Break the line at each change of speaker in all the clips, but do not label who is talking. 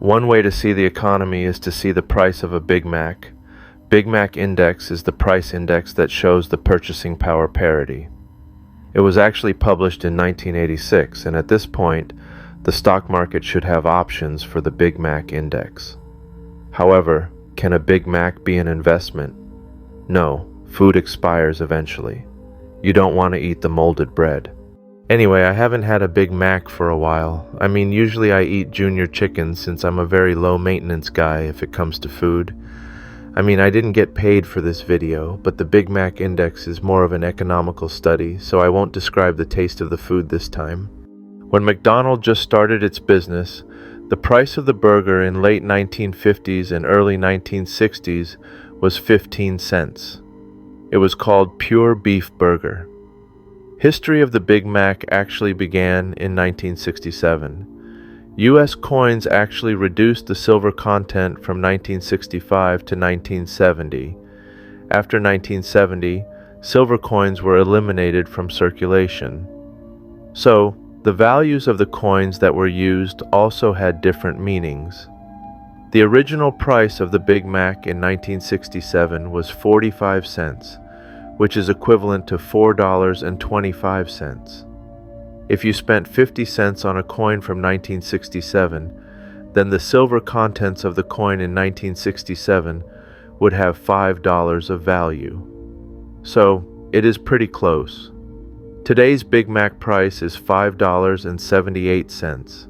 One way to see the economy is to see the price of a Big Mac. Big Mac Index is the price index that shows the purchasing power parity. It was actually published in 1986, and at this point, the stock market should have options for the Big Mac Index. However, can a Big Mac be an investment? No, food expires eventually. You don't want to eat the molded bread. Anyway, I haven't had a Big Mac for a while. I mean, usually I eat junior chicken since I'm a very low maintenance guy if it comes to food. I mean, I didn't get paid for this video, but the Big Mac Index is more of an economical study, so I won't describe the taste of the food this time. When McDonald's just started its business, the price of the burger in late 1950s and early 1960s was 15 cents. It was called Pure Beef Burger. History of the Big Mac actually began in 1967. U.S. coins actually reduced the silver content from 1965 to 1970. After 1970, silver coins were eliminated from circulation. So, the values of the coins that were used also had different meanings. The original price of the Big Mac in 1967 was 45 cents, which is equivalent to $4.25. If you spent 50 cents on a coin from 1967, then the silver contents of the coin in 1967 would have $5 of value. So, it is pretty close. Today's Big Mac price is $5.78.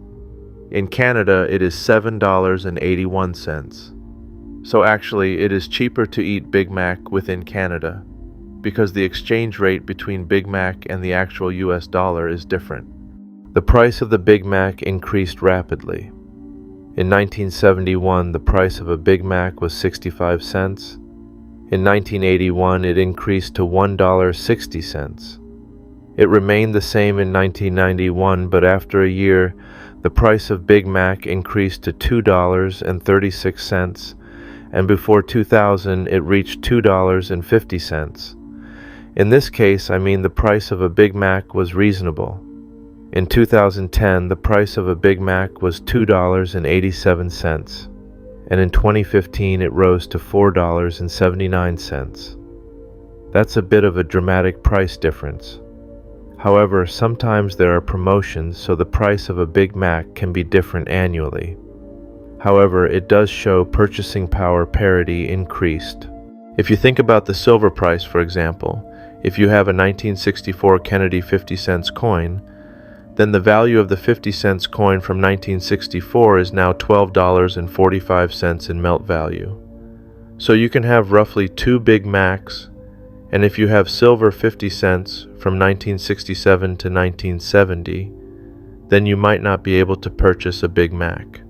In Canada, it is $7.81. So actually, it is cheaper to eat Big Mac within Canada, because the exchange rate between Big Mac and the actual US dollar is different. The price of the Big Mac increased rapidly. In 1971, the price of a Big Mac was 65 cents. In 1981, it increased to $1.60. It remained the same in 1991, but after a year, the price of Big Mac increased to $2.36, and before 2000, it reached $2.50. In this case, I mean the price of a Big Mac was reasonable. In 2010, the price of a Big Mac was $2.87, and in 2015 it rose to $4.79. That's a bit of a dramatic price difference. However, sometimes there are promotions, so the price of a Big Mac can be different annually. However, it does show purchasing power parity increased. If you think about the silver price, for example, if you have a 1964 Kennedy 50 cents coin, then the value of the 50 cents coin from 1964 is now $12.45 in melt value. So you can have roughly 2 Big Macs, and if you have silver 50 cents from 1967 to 1970, then you might not be able to purchase a Big Mac.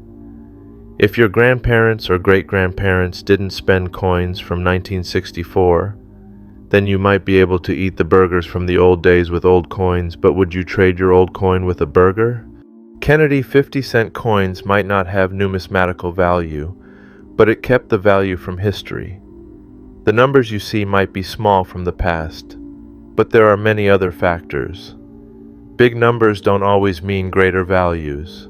If your grandparents or great-grandparents didn't spend coins from 1964, then you might be able to eat the burgers from the old days with old coins, but would you trade your old coin with a burger? Kennedy 50-cent coins might not have numismatical value, but it kept the value from history. The numbers you see might be small from the past, but there are many other factors. Big numbers don't always mean greater values.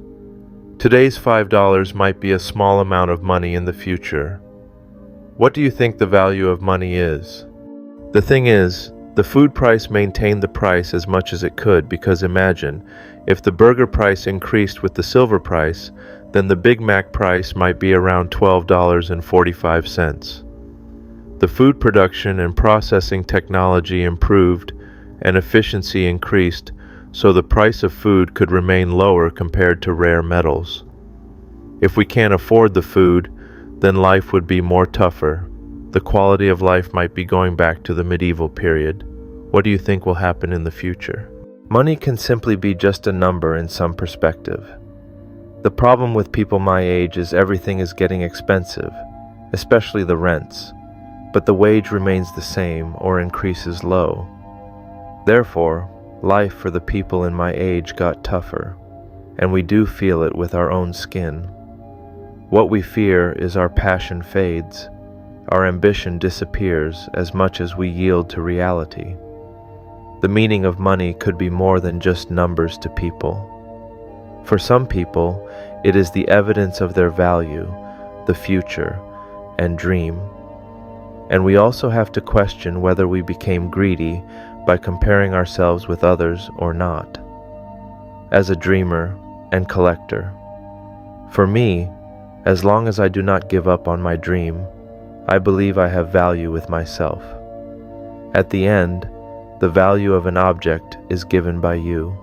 Today's $5 might be a small amount of money in the future. What do you think the value of money is? The thing is, the food price maintained the price as much as it could, because imagine, if the burger price increased with the silver price, then the Big Mac price might be around $12.45. The food production and processing technology improved and efficiency increased, so the price of food could remain lower compared to rare metals. If we can't afford the food, then life would be more tougher. The quality of life might be going back to the medieval period. What do you think will happen in the future? Money can simply be just a number in some perspective. The problem with people my age is everything is getting expensive, especially the rents, but the wage remains the same or increases low. Therefore, life for the people in my age got tougher, and we do feel it with our own skin. What we fear is our passion fades. Our ambition disappears as much as we yield to reality. The meaning of money could be more than just numbers to people. For some people, It is the evidence of their value, the future, and dream. And we also have to question whether we became greedy by comparing ourselves with others or not. As a dreamer and collector, for me, as long as I do not give up on my dream, I believe I have value with myself. At the end, the value of an object is given by you.